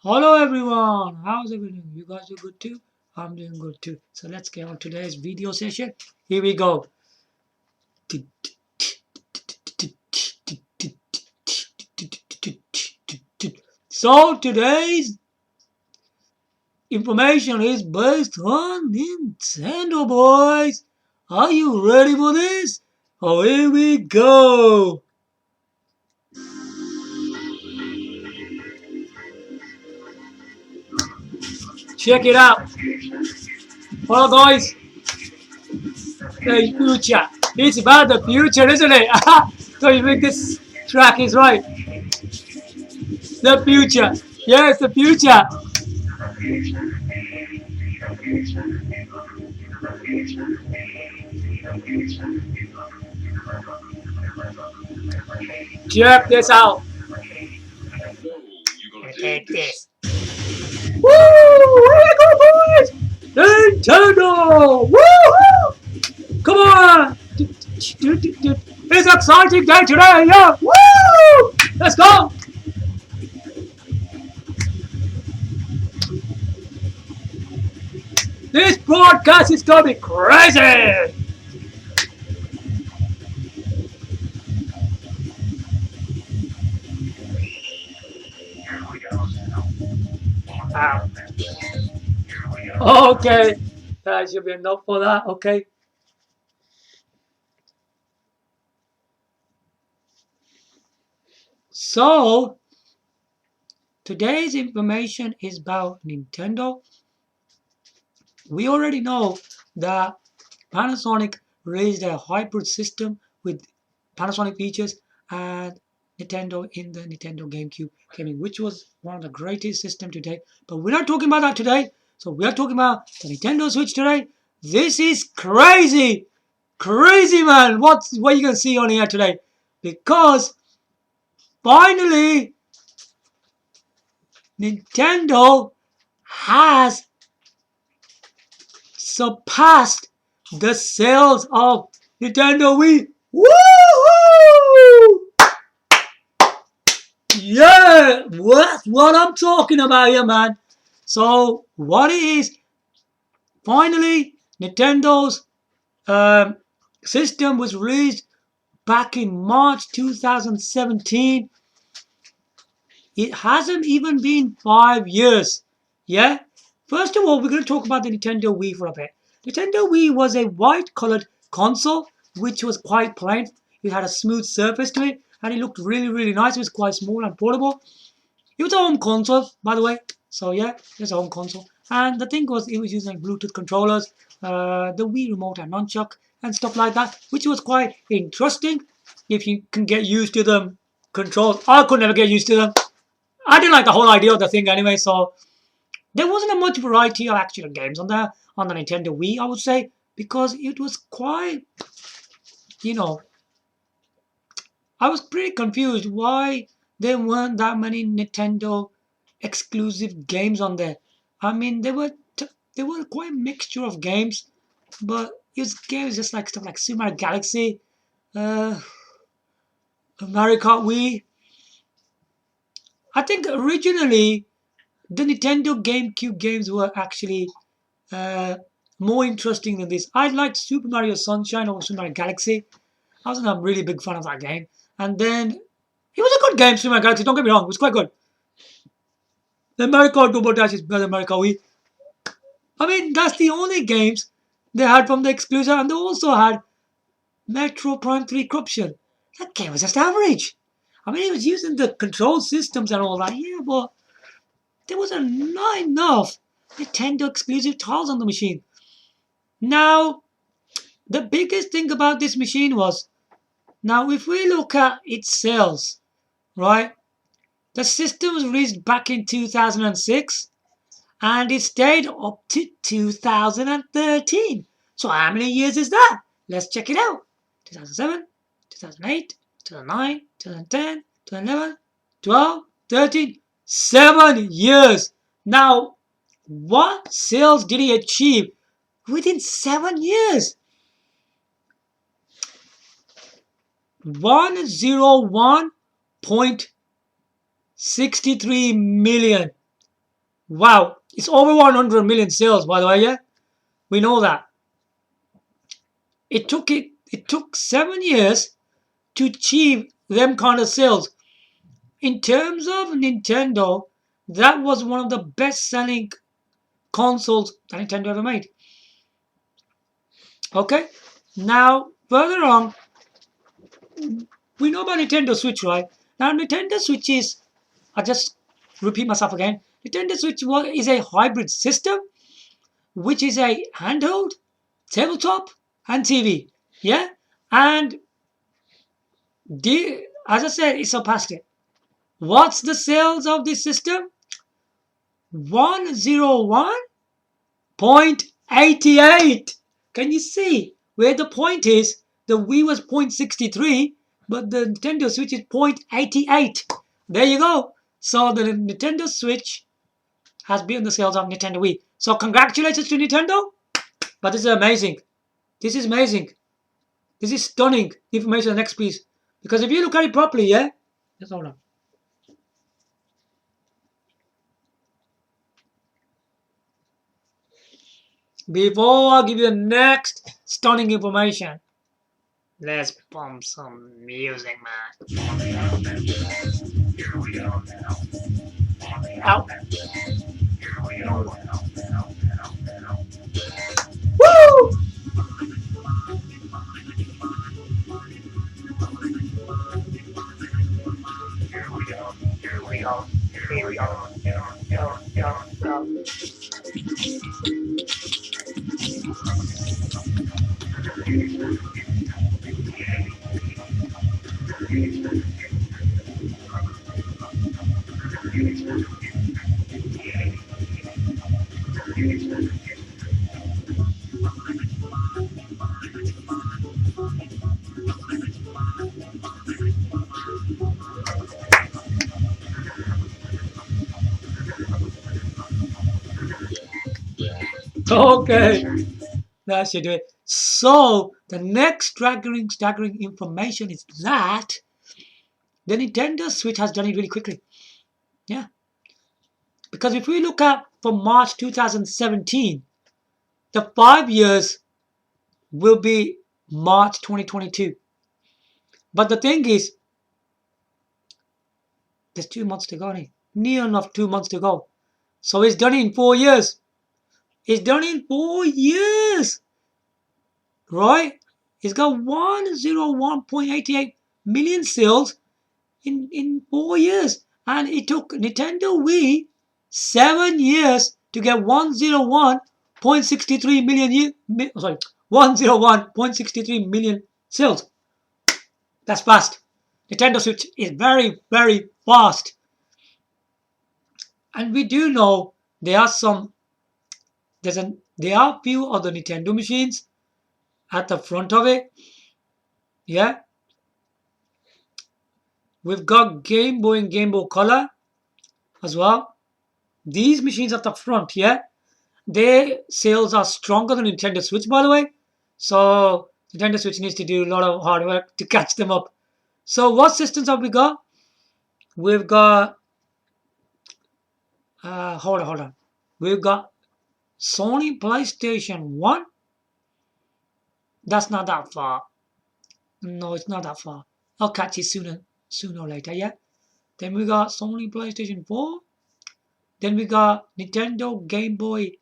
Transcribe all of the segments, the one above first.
Hello everyone, how's everything? You guys are good too? I'm doing good too. So let's get on today's video session. Here we go. So today's information is based on Nintendo, boys. Are you ready for this? Oh, here we go. Check it out. Hello guys. The future. It's about the future, isn't it? So you think this track is right? The future. Yes, the future. Check this out. Take this. Woo! Here we go, boys! Nintendo! Woo! Come on! It's an exciting day today, yeah! Woo! Let's go! This broadcast is gonna be crazy! Okay, that should be enough for that, okay? So, today's information is about Nintendo. We already know that Panasonic released a hybrid system with Panasonic features and Nintendo in the Nintendo GameCube came in, which was one of the greatest systems today. But we're not talking about that today. So we are talking about the Nintendo Switch today. This is crazy. Crazy, man. What you can see on here today. Because finally, Nintendo has surpassed the sales of Nintendo Wii. Woohoo! Yeah, that's what I'm talking about here, man. So what it is, finally, Nintendo's system was released back in March 2017. It hasn't even been 5 years. Yeah? First of all, we're going to talk about the Nintendo Wii for a bit. Nintendo Wii was a white-colored console, which was quite plain. It had a smooth surface to it, and it looked really, really nice. It was quite small and portable. It was a home console, by the way. So yeah, it's a home console. And the thing was, it was using Bluetooth controllers, the Wii remote and nunchuck, and stuff like that, which was quite interesting if you can get used to them controls. I could never get used to them. I didn't like the whole idea of the thing anyway, so there wasn't a much variety of actual games on the Nintendo Wii, I would say, because it was quite, you know, I was pretty confused why there weren't that many Nintendo exclusive games on there. I mean, there were quite a mixture of games, but it was games just like stuff like Super Mario Galaxy, uh, Mario Kart Wii. I think originally the Nintendo GameCube games were actually uh, more interesting than this. I liked Super Mario Sunshine or Super Mario Galaxy. I wasn't a really big fan of that game. And then it was a good game, Super Mario Galaxy. Don't get me wrong, it was quite good. The Mario Kart Double Dash is better than Mario Kart Wii. I mean, that's the only games they had from the exclusive, and they also had Metro Prime 3 Corruption. That game was just average. I mean, it was using the control systems and all that, yeah, but there was not enough Nintendo exclusive titles on the machine. Now, the biggest thing about this machine was, now if we look at its sales, right, the system was released back in 2006 and it stayed up to 2013. So how many years is that? Let's check it out. 2007, 2008, 2009, 2010, 2011, 12, 13, 7 years. Now, what sales did he achieve within 7 years? 101.63 million. Wow, it's over 100 million sales, by the way. Yeah, we know that. It took 7 years to achieve them kind of sales. In terms of Nintendo, that was one of the best-selling consoles that Nintendo ever made. Okay, now further on, we know about Nintendo Switch, right? Now Nintendo Switch is, I just repeat myself again. Nintendo Switch is a hybrid system, which is a handheld, tabletop, and TV. Yeah, and as I said, it surpassed it. What's the sales of this system? 101.88. Can you see where the point is? The Wii was 0.63, but the Nintendo Switch is 0.88. There you go. So the Nintendo Switch has beaten the sales of Nintendo Wii. So congratulations to Nintendo. But this is amazing. This is amazing. This is stunning information. Next, please. Because if you look at it properly, yeah? Just hold on. Before I give you the next stunning information, let's pump some music, man. Out. Woo! Okay, that should do it. So the next staggering information is that the Nintendo Switch has done it really quickly. Yeah, because if we look at from March 2017, the 5 years will be March 2022. But the thing is, there's 2 months to go. Near enough 2 months to go. So it's done in 4 years. It's done in 4 years. Right? It's got 101.88 million sales in 4 years. And it took Nintendo Wii 7 years to get 101.63 million 101.63 million sales. That's fast. Nintendo Switch is very, very fast. And we do know there are there are few other Nintendo machines at the front of it. Yeah. We've got Game Boy and Game Boy Color as well. These machines at the front, yeah, their sales are stronger than Nintendo Switch, by the way. So Nintendo Switch needs to do a lot of hard work to catch them up. So what systems have we got? We've got hold on. We've got Sony PlayStation 1. That's not that far. No, it's not that far. I'll catch it sooner or later, yeah? Then we got Sony PlayStation 4. Then we got Nintendo Game Boy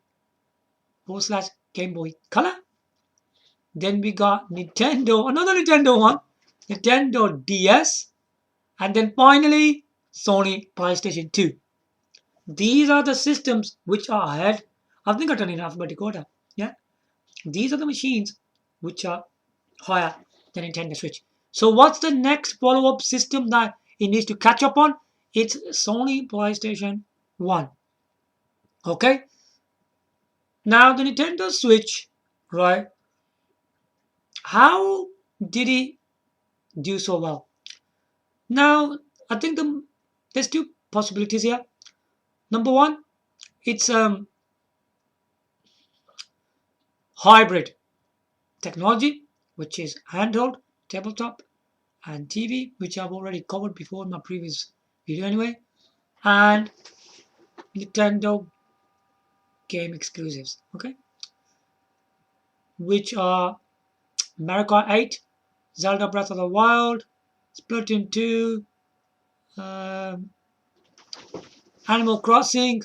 / Game Boy Color. Then we got another Nintendo one, Nintendo DS. And then finally, Sony PlayStation 2. These are the systems which are ahead. I think I done it in alphabetical order. Yeah. These are the machines which are higher than Nintendo Switch. So what's the next follow-up system that it needs to catch up on? It's Sony PlayStation 1. Okay. Now the Nintendo Switch, right? How did it do so well? Now I think there's two possibilities here. Number one, it's hybrid technology, which is handheld, tabletop, and TV, which I've already covered before in my previous video anyway. And Nintendo game exclusives, okay, which are Mario Kart 8, Zelda Breath of the Wild, Splatoon 2, um, Animal Crossing,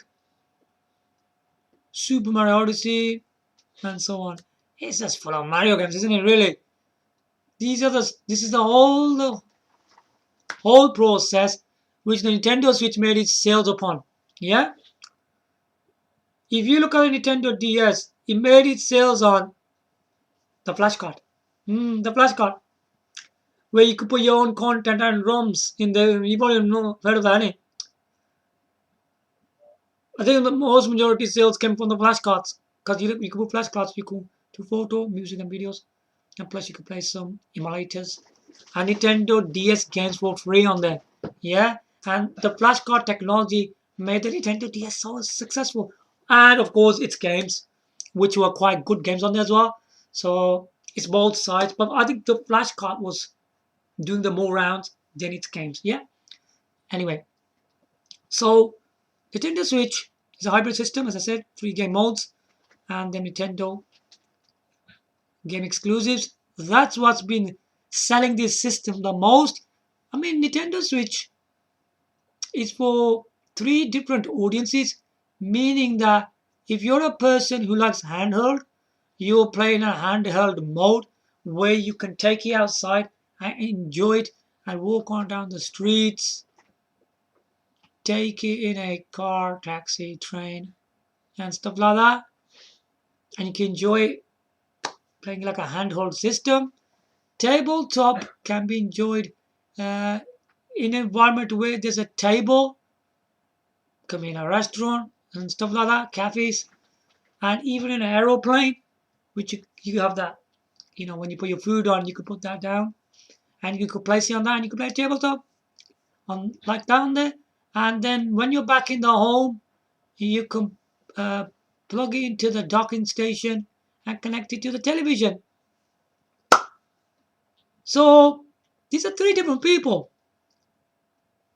Super Mario Odyssey, and so on. It's just full of Mario games, isn't it? Really, these are the this is the whole process which the Nintendo Switch made its sales upon. Yeah, if you look at the Nintendo DS, it made its sales on the flash card. The flash card, where you could put your own content and ROMs in there. You probably know heard of that, eh? I think the most majority sales came from the flashcards because you could put flashcards, you could do photo, music, and videos, and plus you could play some emulators and Nintendo DS games for free on there. Yeah, and the flashcard technology made the Nintendo DS so successful, and of course its games, which were quite good games on there as well. So it's both sides, but I think the flashcard was doing the more rounds than its games. Yeah. Anyway, so Nintendo Switch is a hybrid system, as I said, 3 game modes, and the Nintendo game exclusives. That's what's been selling this system the most. I mean, Nintendo Switch is for 3 different audiences, meaning that if you're a person who likes handheld, you'll play in a handheld mode where you can take it outside and enjoy it and walk on down the streets, take it in a car, taxi, train, and stuff like that. And you can enjoy playing like a handheld system. Tabletop can be enjoyed uh, in an environment where there's a table, come in a restaurant and stuff like that, cafes, and even in an aeroplane, which you have that, when you put your food on, you could put that down and you could place it on that and you could play tabletop on like down there. And then when you're back in the home, you can uh, plug it into the docking station and connect it to the television. So these are 3 different people.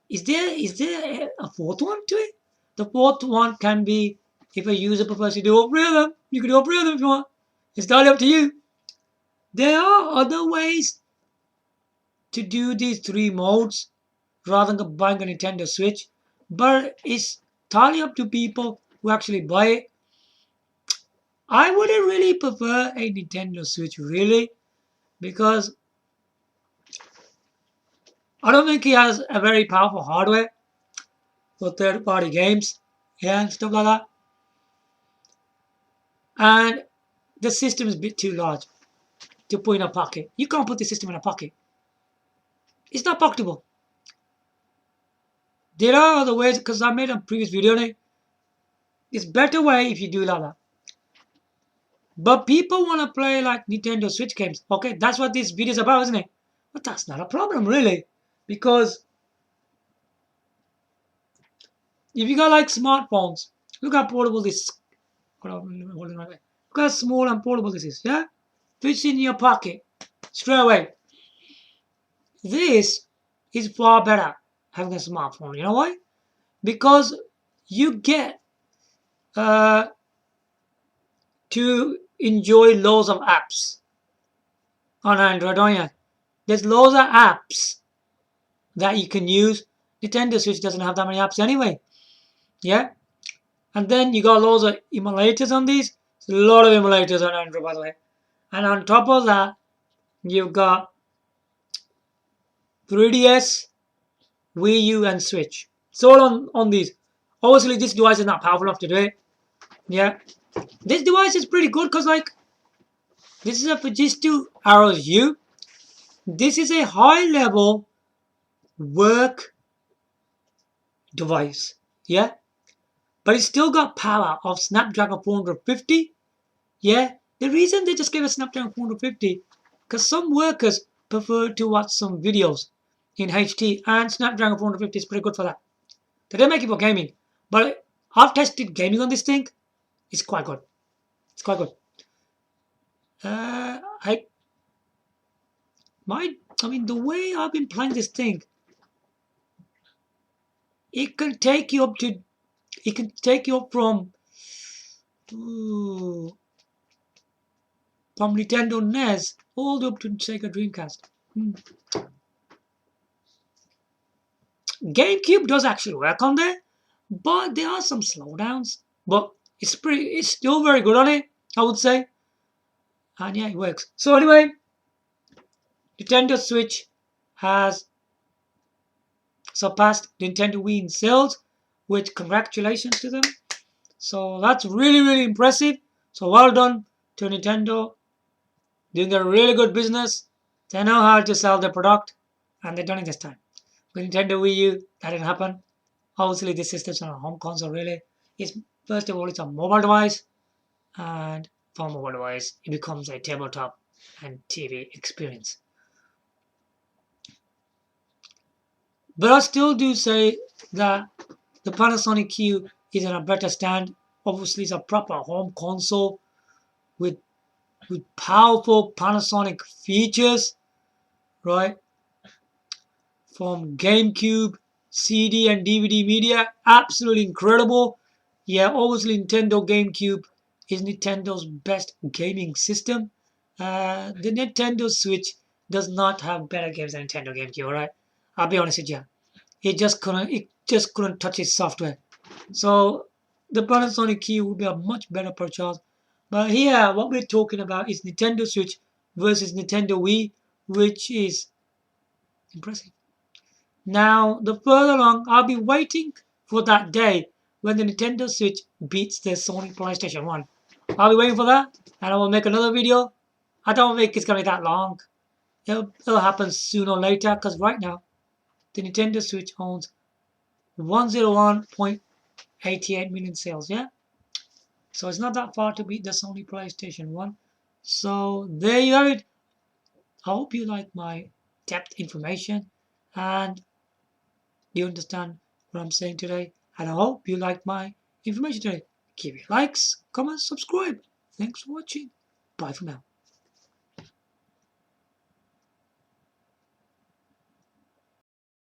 Is there a fourth one to it? The fourth one can be if a user prefers to do all 3 of them, you can do all 3 of them if you want. It's entirely up to you. There are other ways to do these 3 modes rather than buying a Nintendo Switch, but it's entirely up to people who actually buy it. I wouldn't really prefer a Nintendo Switch really because I don't think it has a very powerful hardware for third-party games, yeah, and stuff like that. And the system is a bit too large to put in a pocket. You can't put the system in a pocket. It's not pocketable. There are other ways, because I made a previous video on it. It's better way if you do like that. But people want to play like Nintendo Switch games. Okay, that's what this video is about, isn't it? But that's not a problem, really. Because if you got like smartphones, look how portable this. Hold on, hold it right way. Look how small and portable this is. Yeah, fits in your pocket straight away. This is far better having a smartphone. You know why? Because you get uh, to enjoy loads of apps on Android, don't you? There's loads of apps that you can use. Nintendo Switch doesn't have that many apps anyway. Yeah? And then you got loads of emulators on these. There's a lot of emulators on Android, by the way. And on top of that, you've got 3DS, Wii U, and Switch. It's all on these. Obviously, this device is not powerful enough to do it. Yeah. This device is pretty good because, like, this is a Fujitsu Arrows U. This is a high-level work device. Yeah. But it's still got power of Snapdragon 450. Yeah. The reason they just gave a Snapdragon 450 because some workers prefer to watch some videos in HD, and Snapdragon 450 is pretty good for that. They don't make it for gaming, but I've tested gaming on this thing. It's quite good. It's quite good. I mean, the way I've been playing this thing, it can take you up from Ooh. From Nintendo NES all the way up to Sega Dreamcast. GameCube does actually work on there, but there are some slowdowns. But it's still very good on it, I would say. And yeah, it works. So anyway, Nintendo Switch has surpassed Nintendo Wii in sales, which congratulations to them. So that's really, really impressive. So well done to Nintendo, doing a really good business. They know how to sell their product, and they've done it this time. With Nintendo Wii U, that didn't happen. Obviously, this system's on a home console, really. It's first of all, it's a mobile device, and for a mobile device, it becomes a tabletop and TV experience. But I still do say that the Panasonic Q is in a better stand. Obviously, it's a proper home console with powerful Panasonic features, right? From GameCube, CD and DVD media, absolutely incredible. Yeah, obviously Nintendo GameCube is Nintendo's best gaming system. The Nintendo Switch does not have better games than Nintendo GameCube, alright? I'll be honest with you. It just couldn't touch its software. So the Panasonic Key would be a much better purchase. But here, what we're talking about is Nintendo Switch versus Nintendo Wii, which is impressive. Now, the further along, I'll be waiting for that day when the Nintendo Switch beats the Sony PlayStation 1. I'll be waiting for that, and I will make another video. I don't think it's going to be that long. It'll happen sooner or later, because right now, the Nintendo Switch owns 101.88 million sales, yeah? So it's not that far to beat the Sony PlayStation 1. So there you have it. I hope you like my depth information and you understand what I'm saying today. And I hope you like my information today. Give me likes, comments, subscribe. Thanks for watching. Bye for now.